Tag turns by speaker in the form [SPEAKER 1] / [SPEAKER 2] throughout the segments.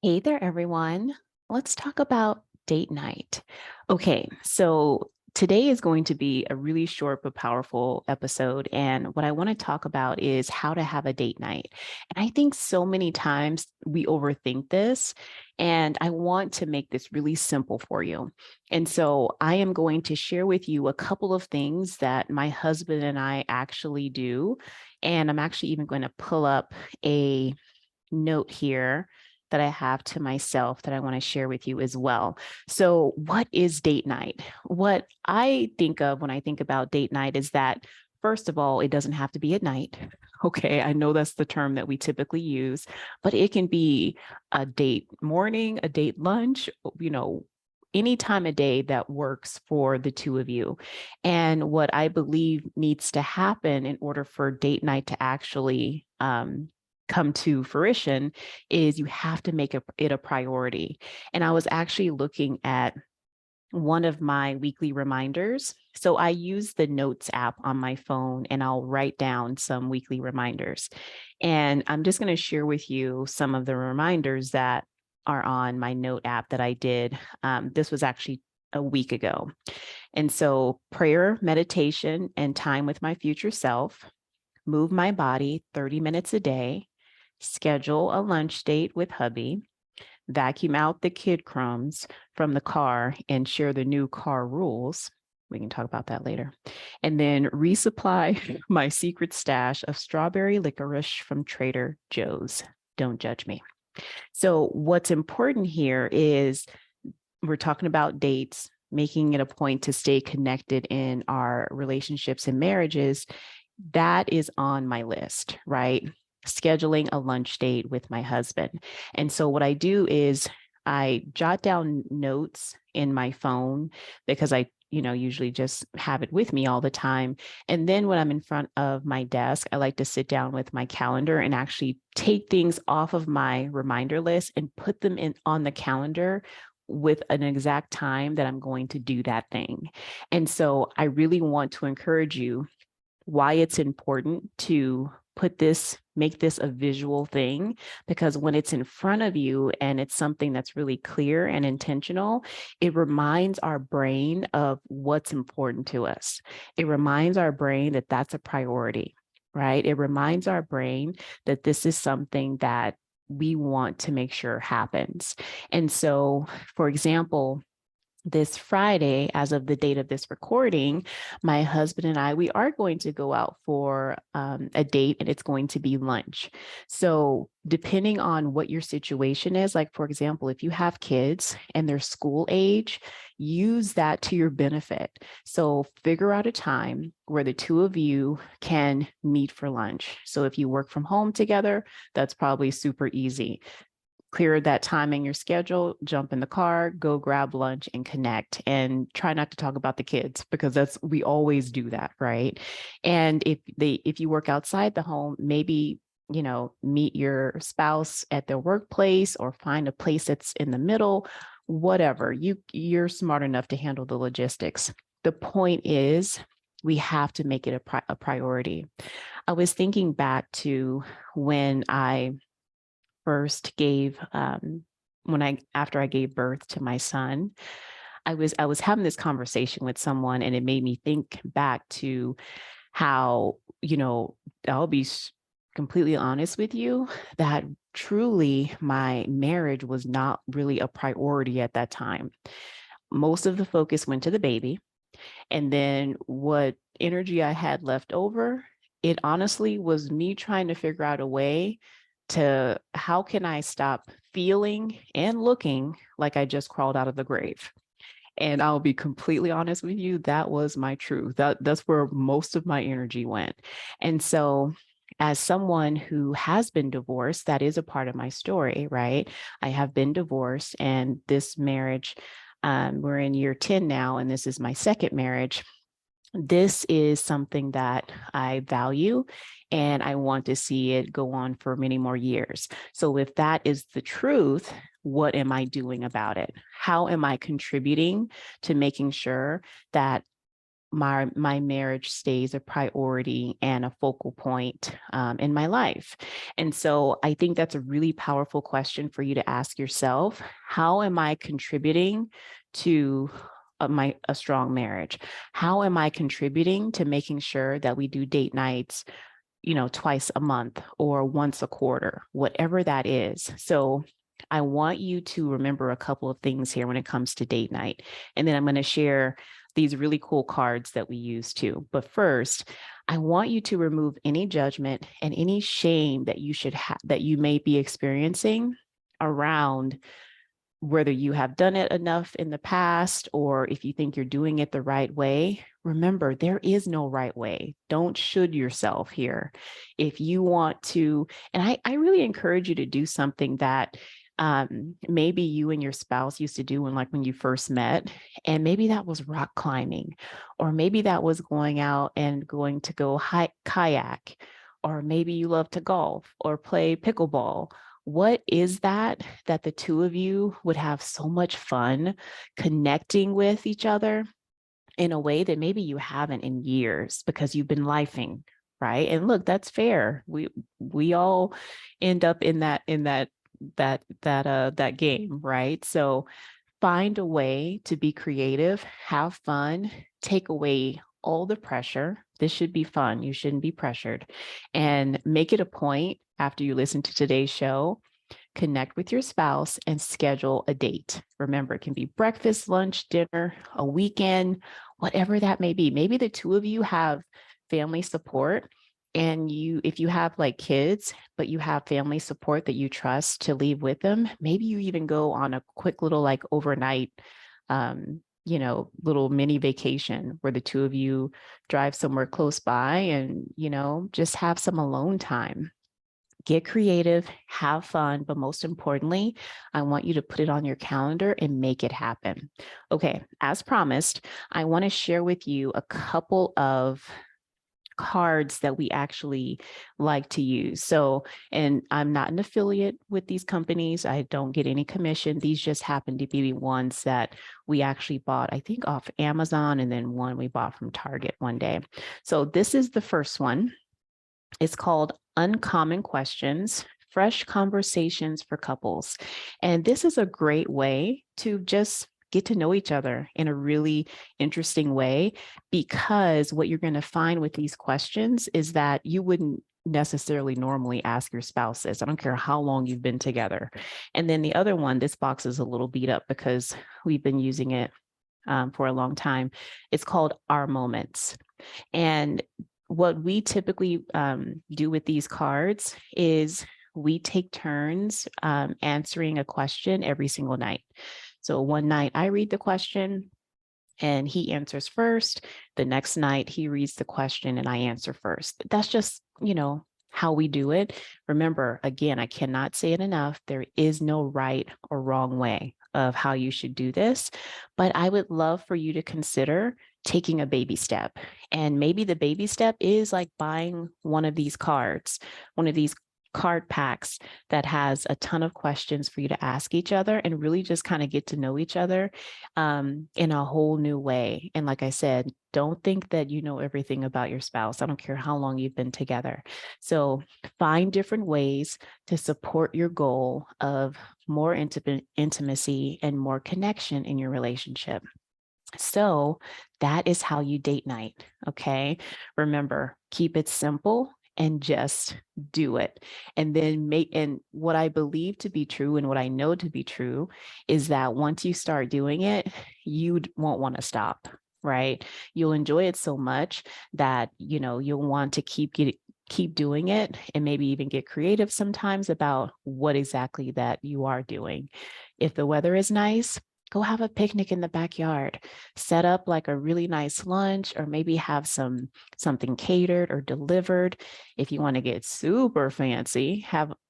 [SPEAKER 1] Hey there, everyone. Let's talk about date night. Okay, so today is going to be a really short but powerful episode. And what I want to talk about is how to have a date night. And I think so many times we overthink this, and I want to make this really simple for you. And so I am going to share with you a couple of things that my husband and I actually do. And I'm actually even going to pull up a note here that I have to myself that I want to share with you as well. So, what is date night? What I think of when I think about date night is that, first of all, it doesn't have to be at night. Okay, I know that's the term that we typically use, but it can be a date morning, a date lunch, any time of day that works for the two of you. And what I believe needs to happen in order for date night to actually come to fruition is you have to make it a priority. And I was actually looking at one of my weekly reminders. So I use the notes app on my phone and I'll write down some weekly reminders. And I'm just going to share with you some of the reminders that are on my note app that I did. This was actually a week ago. And so prayer, meditation, and time with my future self, move my body 30 minutes a day, schedule a lunch date with hubby, vacuum out the kid crumbs from the car and share the new car rules. We can talk about that later. And then resupply my secret stash of strawberry licorice from Trader Joe's. Don't judge me. So, what's important here is we're talking about dates, making it a point to stay connected in our relationships and marriages. That is on my list, right? Scheduling a lunch date with my husband. And so what I do is I jot down notes in my phone because I usually just have it with me all the time. And then when I'm in front of my desk, I like to sit down with my calendar and actually take things off of my reminder list and put them in on the calendar with an exact time that I'm going to do that thing. And so I really want to encourage you why it's important to make this a visual thing, because when it's in front of you and it's something that's really clear and intentional, it reminds our brain of what's important to us. It reminds our brain that that's a priority, right? It reminds our brain that this is something that we want to make sure happens. And so, for example, this Friday, as of the date of this recording, my husband and I, we are going to go out for a date and it's going to be lunch. So, depending on what your situation is, like for example, if you have kids and they're school age, use that to your benefit. So, figure out a time where the two of you can meet for lunch. So, if you work from home together, that's probably super easy. Clear that time in your schedule, jump in the car, go grab lunch and connect, and try not to talk about the kids because we always do that, right? And if you work outside the home, maybe meet your spouse at their workplace or find a place that's in the middle, whatever. You're smart enough to handle the logistics. The point is we have to make it a priority. I was thinking back to when I first gave when I after I gave birth to my son, I was having this conversation with someone and it made me think back to how, I'll be completely honest with you that truly my marriage was not really a priority at that time. Most of the focus went to the baby, and then what energy I had left over, it honestly was me trying to figure out a way to how can I stop feeling and looking like I just crawled out of the grave. And I'll be completely honest with you, that was my truth. That's where most of my energy went. And so as someone who has been divorced, that is a part of my story, right? I have been divorced, and this marriage, we're in year 10 now, and this is my second marriage. This is something that I value and I want to see it go on for many more years. So, if that is the truth, what am I doing about it? How am I contributing to making sure that my marriage stays a priority and a focal point in my life. And so I think that's a really powerful question for you to ask yourself. How am I contributing to a strong marriage? How am I contributing to making sure that we do date nights, twice a month or once a quarter, whatever that is? So I want you to remember a couple of things here when it comes to date night. And then I'm going to share these really cool cards that we use too. But first, I want you to remove any judgment and any shame that that you may be experiencing around whether you have done it enough in the past or if you think you're doing it the right way. Remember, there is no right way. Don't should yourself here. If you want to, and I really encourage you to do something that maybe you and your spouse used to do when you first met, and maybe that was rock climbing, or maybe that was going out and going to go kayak, or maybe you love to golf or play pickleball. What is that the two of you would have so much fun connecting with each other in a way that maybe you haven't in years because you've been lifing, right? And look, that's fair. We all end up in that game, right? So find a way to be creative, have fun, take away all the pressure. This should be fun. You shouldn't be pressured. And make it a point after you listen to today's show, connect with your spouse and schedule a date. Remember, it can be breakfast, lunch, dinner, a weekend, whatever that may be. Maybe the two of you have family support, and if you have like kids, but you have family support that you trust to leave with them, maybe you even go on a quick little like overnight little mini vacation where the two of you drive somewhere close by and, just have some alone time. Get creative, have fun, but most importantly, I want you to put it on your calendar and make it happen. Okay, as promised, I want to share with you a couple of cards that we actually like to use. So, and I'm not an affiliate with these companies. I don't get any commission. These just happen to be the ones that we actually bought, I think, off Amazon, and then one we bought from Target one day. So this is the first one. It's called Uncommon Questions, Fresh Conversations for Couples. And this is a great way to just get to know each other in a really interesting way, because what you're going to find with these questions is that you wouldn't necessarily normally ask your spouses. I don't care how long you've been together. And then the other one, this box is a little beat up because we've been using it for a long time. It's called Our Moments. And what we typically do with these cards is we take turns answering a question every single night. So one night I read the question and he answers first. The next night he reads the question and I answer first. That's just, how we do it. Remember, again, I cannot say it enough. There is no right or wrong way of how you should do this, but I would love for you to consider taking a baby step. And maybe the baby step is like buying one of these cards, one of these card packs that has a ton of questions for you to ask each other and really just kind of get to know each other in a whole new way. And like I said, don't think that you know everything about your spouse. I don't care how long you've been together. So find different ways to support your goal of more intimacy and more connection in your relationship. So that is how you date night. Okay. Remember, keep it simple and just do it. And then and what I believe to be true and what I know to be true is that once you start doing it, you won't want to stop, right? You'll enjoy it so much that, you'll want to keep doing it, and maybe even get creative sometimes about what exactly that you are doing. If the weather is nice, go have a picnic in the backyard, set up like a really nice lunch, or maybe have something catered or delivered. If you want to get super fancy,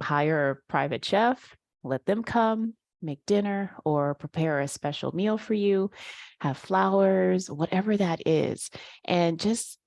[SPEAKER 1] hire a private chef, let them come, make dinner or prepare a special meal for you, have flowers, whatever that is. And just,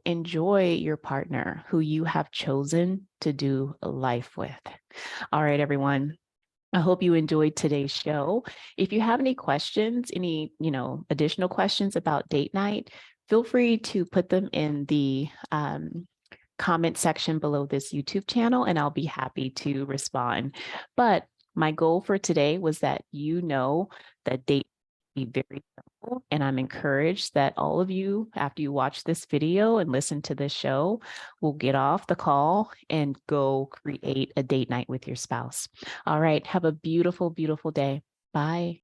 [SPEAKER 1] enjoy your partner who you have chosen to do life with. All right, everyone. I hope you enjoyed today's show. If you have any questions, any, additional questions about date night, feel free to put them in the comment section below this YouTube channel, and I'll be happy to respond. But my goal for today was that that date be very simple, and I'm encouraged that all of you, after you watch this video and listen to this show, will get off the call and go create a date night with your spouse. All right, have a beautiful, beautiful day. Bye.